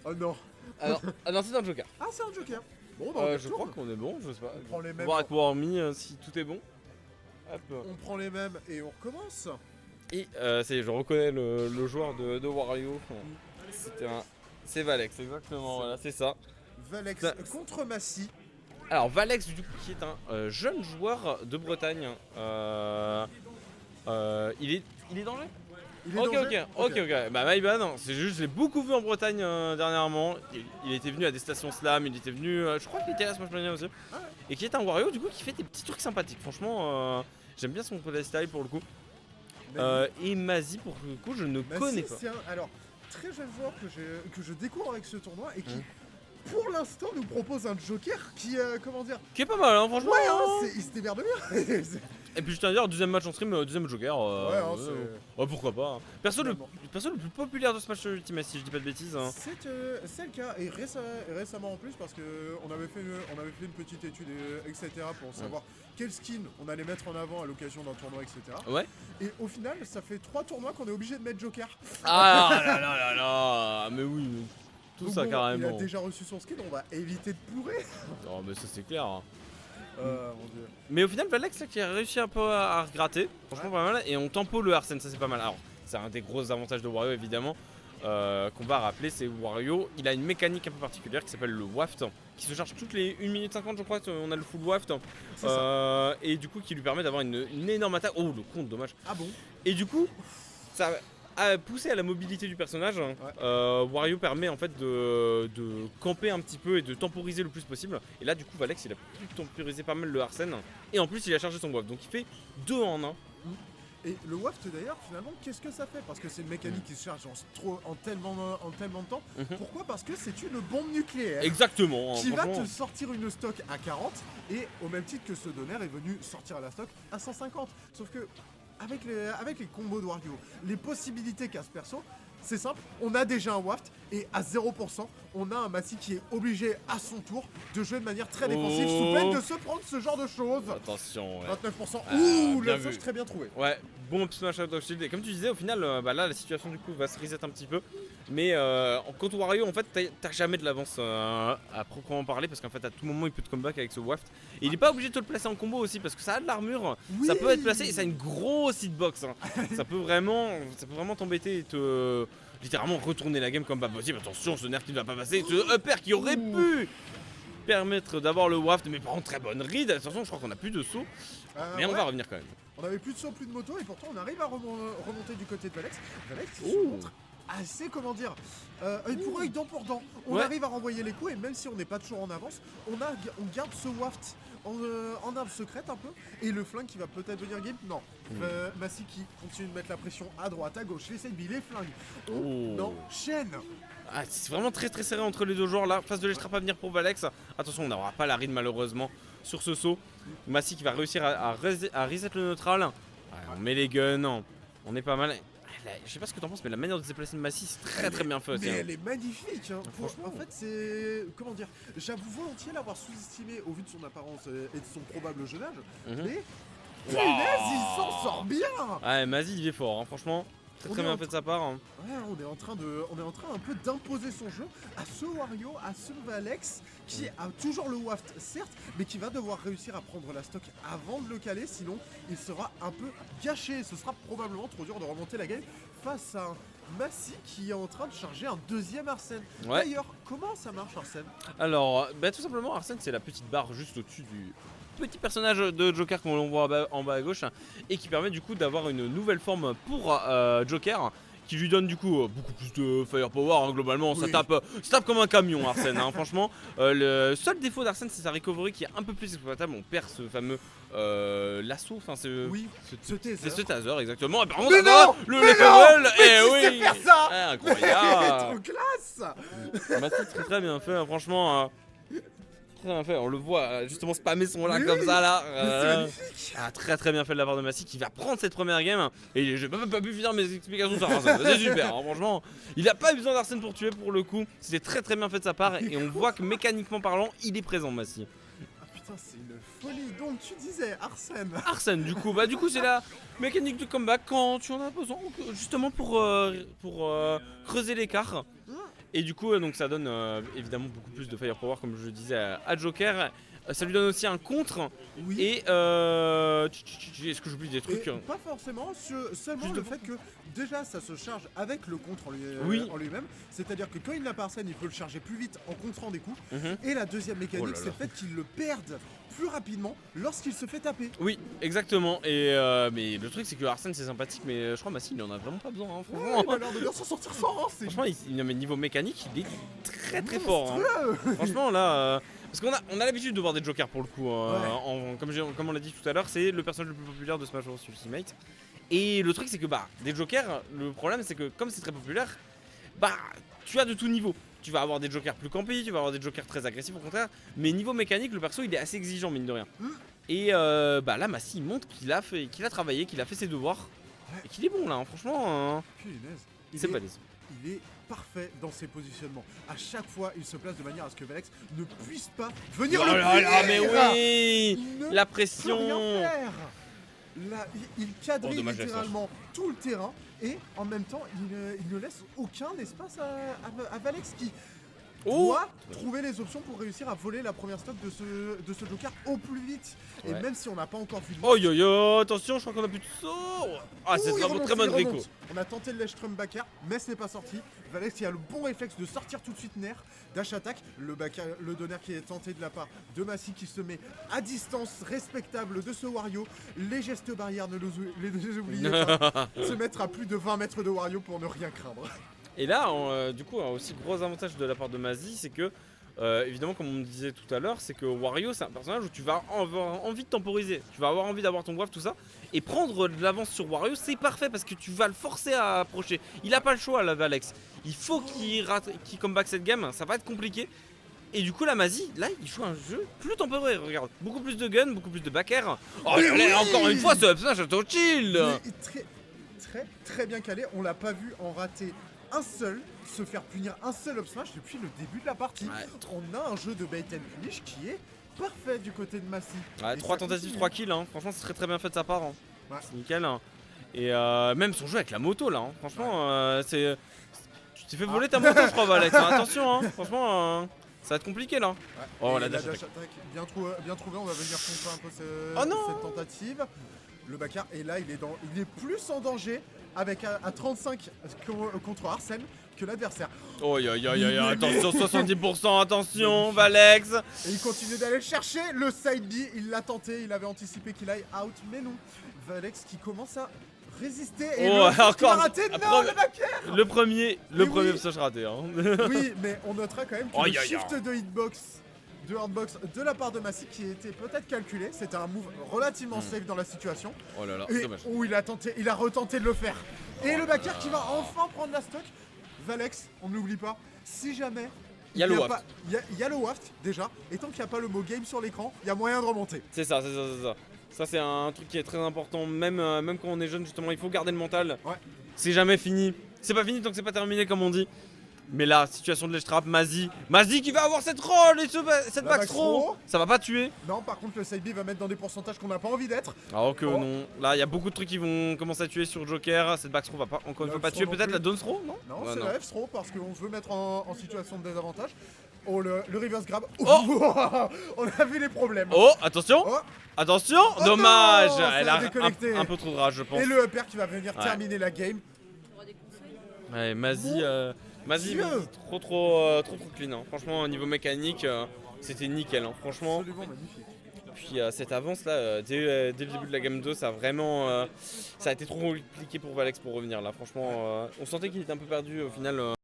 Oh non. Ah non, c'est un Joker. Ah, c'est un Joker. Bon, bah, Je crois qu'on est bon, je sais pas. On prend les mêmes. Voir avec Warmy si tout est bon. Hop. On prend les mêmes et on recommence. Et je reconnais le joueur de Wario. C'est Valex, exactement, voilà, c'est ça. Valex Ça- contre Massy. Alors Valex du coup qui est un jeune joueur de Bretagne. Il est danger. Il est Ok, danger ok. Bah my bad, c'est juste je l'ai beaucoup vu en Bretagne dernièrement. Il était venu à des stations slam, il était venu, je crois qu'il était à Smash Mania aussi. Ah ouais. Et qui est un Wario du coup qui fait des petits trucs sympathiques. Franchement, j'aime bien son playstyle pour le coup. Et Mazi pour le coup je ne connais pas. C'est un très jeune joueur que je découvre avec ce tournoi et qui, pour l'instant, nous propose un Joker qui, comment dire. Qui est pas mal, hein, franchement. Ouais, hein, il se démerde bien. Et puis je tiens à dire, deuxième match en stream, deuxième Joker. Ouais, hein, c'est. Ouais, pourquoi pas. Hein. Perso le Finalement. plus populaire de Smash Ultimate, si je dis pas de bêtises. Hein. C'est le cas, et récemment en plus, parce qu'on avait fait une petite étude, etc., pour savoir quel skin on allait mettre en avant à l'occasion d'un tournoi, etc. Ouais. Et au final, ça fait 3 tournois qu'on est obligé de mettre Joker. Ah là, mais oui, tout Donc ça bon, carrément. Il a déjà reçu son skin, on va éviter de pleurer. Non, mais ça c'est clair. Hein. Mon dieu. Mais au final, Valex là, qui a réussi un peu à regratter, franchement pas mal. Et on tempo le Arsène, ça c'est pas mal. Alors, c'est un des gros avantages de Wario évidemment. Qu'on va rappeler, c'est Wario, il a une mécanique un peu particulière qui s'appelle le waft, qui se charge toutes les 1 minute 50 je crois, on a le full waft, et du coup qui lui permet d'avoir une énorme attaque. Oh le compte, dommage. Ah bon. Et du coup, ça a poussé à la mobilité du personnage. Wario permet en fait de camper un petit peu et de temporiser le plus possible. Et là du coup Valex il a pu temporiser pas mal le Arsène, et en plus il a chargé son waft, donc il fait 2 en 1. Et le waft d'ailleurs, finalement, qu'est-ce que ça fait? Parce que c'est une mécanique qui se charge en tellement de temps. Pourquoi? Parce que c'est une bombe nucléaire. Exactement. Qui va te sortir une stock à 40, et au même titre que ce Donner est venu sortir à la stock à 150. Sauf que, avec les combos de Wario, les possibilités qu'a ce perso, c'est simple, on a déjà un waft, et à 0%, on a un Massy qui est obligé à son tour de jouer de manière très défensive, sous peine de se prendre ce genre de choses. Attention, ouais. 29%, ouh, bien le vu. fauche très bien trouvé. Ouais, bon smash out of shield. Et comme tu disais, au final, là, la situation du coup va se reset un petit peu. Mais contre Wario, en fait, t'as jamais de l'avance à proprement parler, parce qu'en fait, à tout moment, il peut te comeback avec ce waft. Et il est pas obligé de te le placer en combo aussi, parce que ça a de l'armure, ça peut être placé, et ça a une grosse hitbox. Hein. ça peut vraiment t'embêter et te littéralement retourner la game comme pas possible. Attention, ce nerf qui ne va pas passer, ce upper qui aurait pu permettre d'avoir le waft, mais par contre très bonne read. Attention, je crois qu'on a plus de saut, mais on va revenir quand même. On avait plus de saut, plus de moto, et pourtant on arrive à remonter du côté de Valex. Valex qui se montre assez, comment dire, pour œil, dent pour dent. On arrive à renvoyer les coups, et même si on n'est pas toujours en avance, on garde ce waft en arme secrète un peu, et le flingue qui va peut-être venir game. Non, Massy qui continue de mettre la pression à droite, à gauche, les side B, les flingues. Non, chaîne. Ah, c'est vraiment très très serré entre les deux joueurs là. Phase de l'estrap à venir pour Valex. Attention, on n'aura pas la read malheureusement sur ce saut. Massy qui va réussir à reset le neutral. Ouais, on met les guns, on est pas mal. Je sais pas ce que t'en penses, mais la manière de se déplacer de Massy, c'est très bien fait aussi. Mais elle est magnifique. Hein. Franchement, en fait, c'est. Comment dire? J'avoue volontiers l'avoir sous-estimé au vu de son apparence et de son probable jeune âge. Mais. Punaise, il s'en sort bien! Ouais, Massy il est fort, hein. Franchement. Très bien fait de sa part. Hein. Ouais, on est en train un peu d'imposer son jeu à ce Wario, à ce Valex, qui a toujours le waft, certes, mais qui va devoir réussir à prendre la stock avant de le caler, sinon il sera un peu gâché. Ce sera probablement trop dur de remonter la game face à un Massy qui est en train de charger un deuxième Arsène. Ouais. D'ailleurs, comment ça marche Arsène? Alors, tout simplement, Arsène c'est la petite barre juste au-dessus du petit personnage de Joker qu'on voit en bas à gauche, et qui permet du coup d'avoir une nouvelle forme pour Joker, qui lui donne du coup beaucoup plus de firepower. Hein, globalement, ça tape comme un camion Arsène. Hein, franchement, le seul défaut d'Arsène c'est sa recovery qui est un peu plus exploitable. On perd ce fameux lasso, enfin c'est ce taser exactement. Et par contre, le level, et oui, faire ça. Incroyable. Trop classe. Massy très bien fait, franchement. Très bien fait, on le voit justement spammer son là comme ça là. C'est magnifique. Très bien fait de la part de Massy qui va prendre cette première game. Et j'ai même pas pu finir mes explications sur Arsène. C'est super, hein, franchement. Il a pas eu besoin d'Arsène pour tuer pour le coup. C'était très bien fait de sa part. Et on voit que mécaniquement parlant, il est présent Massy. Ah putain, c'est une folie. Donc tu disais Arsène. Arsène du coup, c'est la mécanique de comeback quand tu en as besoin, justement pour creuser l'écart. Et du coup, donc ça donne évidemment beaucoup plus de firepower, comme je le disais, à Joker. Ça lui donne aussi un contre. Oui. Et est-ce que j'oublie des trucs? Et pas forcément, seulement Juste le devant. fait que déjà ça se charge avec le contre Oui. en lui-même, c'est-à-dire que quand il n'a pas Arsène, il peut le charger plus vite en contrant des coups. Mhm. Et la deuxième mécanique, Oh là là. c'est le fait qu'il le perde plus rapidement lorsqu'il se fait taper. Oui, exactement. Et mais le truc, c'est que Arsène, c'est sympathique, mais je crois Massy, il en a vraiment pas besoin. Hein, Ouais, franchement. il a l'air de bien s'en sortir sans, hein, c'est Franchement, non, mais niveau mécanique, il est très très fort. Hein. monstrueux. Franchement, là. Parce qu'on a l'habitude de voir des jokers pour le coup. Ouais. Comme on l'a dit tout à l'heure, c'est le personnage le plus populaire de Smash Bros Ultimate. Et le truc, c'est que des jokers, le problème, c'est que comme c'est très populaire, tu as de tout niveau. Tu vas avoir des jokers plus campés, tu vas avoir des jokers très agressifs au contraire. Mais niveau mécanique, le perso, il est assez exigeant, mine de rien. Et là, Massy, il montre qu'il a travaillé, qu'il a fait ses devoirs. Ouais. Et qu'il est bon là, hein. Franchement, Punaise. c'est balèze. Il est parfait dans ses positionnements. À chaque fois, il se place de manière à ce que Valex ne puisse pas venir Oh le là là, mais punir. oui, Il ne la peut pression. rien faire. Là, il quadrille Oh, dommage, la littéralement tout le terrain et en même temps, il ne laisse aucun espace à Valex qui doit trouver les options pour réussir à voler la première stock de ce Joker au plus vite. Et Ouais. même si on n'a pas encore vu de Oh yo yo, attention, je crois qu'on a plus de saut. Ah, c'est Ouh, il vraiment remonte, très bonne il Rico. remonte. On a tenté le Lechstrom backer, mais ce n'est pas sorti. Valex qui a le bon réflexe de sortir tout de suite Nair, dash attack, le donner qui est tenté de la part de Massy qui se met à distance respectable de ce Wario. Les gestes barrières, ne les oubliez pas. Se mettre à plus de 20 mètres de Wario pour ne rien craindre. Et là, du coup, un aussi gros avantage de la part de Mazy, c'est que, évidemment, comme on me disait tout à l'heure, c'est que Wario, c'est un personnage où tu vas avoir envie de temporiser. Tu vas avoir envie d'avoir ton wave, tout ça. Et prendre de l'avance sur Wario, c'est parfait parce que tu vas le forcer à approcher. Il a pas le choix, là, Valex. Il faut qu'il comeback cette game. Ça va être compliqué. Et du coup, la Mazy, là, il joue un jeu plus temporaire. Regarde, beaucoup plus de gun, beaucoup plus de backer. Oh, Mais là, oui encore une fois, ce personnage est au chill. Mais très bien calé. On l'a pas vu en rater un seul, se faire punir un seul up smash depuis le début de la partie. Ouais. On a un jeu de bait and punish qui est parfait du côté de Massy. Ouais, Et 3 ça tentatives, continue. 3 kills. Hein. Franchement, c'est très bien fait de sa part. Hein. Ouais. C'est nickel. Hein. Et même son jeu avec la moto, là. Hein. Franchement, c'est. Tu t'es fait voler ta moto, je crois, Alex. Hein. Attention, hein. Franchement, ça va être compliqué là. Ouais. Oh, Et la dash attack. attack, bien trouvé, on va venir contrer un peu Oh non cette tentative. Le backer, et là il est plus en danger avec à 35 contre Arsène que l'adversaire. Oh, attention, 70%, attention, Valex. Et il continue d'aller le chercher, le side B, il l'a tenté, il avait anticipé qu'il aille out, mais non. Valex qui commence à résister et Oh, il a encore raté, après- non, le backer. Le premier oui. message raté. Hein. Oui, mais on notera quand même que Aïe, le aïe, shift de hitbox, de hardbox de la part de Massy qui était peut-être calculé, c'était un move relativement safe dans la situation. Oh là là, Et dommage. où il a retenté de le faire. Et le backer qui va enfin prendre la stock. Valex, on n'oublie pas, si jamais Il y a le a waft. pas- il y a le waft déjà, et tant qu'il n'y a pas le mot game sur l'écran, il y a moyen de remonter. C'est ça. Ça, c'est un truc qui est très important. Même quand on est jeune, justement, il faut garder le mental. Ouais. C'est jamais fini. C'est pas fini tant que c'est pas terminé, comme on dit. Mais là, situation de l'Estrap, Mazy qui va avoir cette roll et cette La backthrow. backthrow. Ça va pas tuer. Non, par contre, le side B va mettre dans des pourcentages qu'on n'a pas envie d'être. Alors que Oh. non. Là, il y a beaucoup de trucs qui vont commencer à tuer sur Joker. Cette backthrow va pas encore une La fois pas F-throw tuer. non Peut-être plus. la down throw, non? Non, Ouais, c'est la F-throw parce qu'on veut mettre en situation de désavantage. Oh, le reverse grab. Oh. On a vu les problèmes. Oh, attention. Oh. Attention. Oh Dommage. non, ça Elle a a déconnecté. un peu trop de rage, je pense. Et le upper qui va venir Ouais. terminer la game. Ouais, Mazy, Dieu. trop clean. Hein. Franchement, au niveau mécanique, c'était nickel. Hein. Franchement. Absolument magnifique. Puis cette avance là, dès le début de la game 2, ça a vraiment, ça a été trop compliqué pour Valex pour revenir là. Franchement, on sentait qu'il était un peu perdu au final.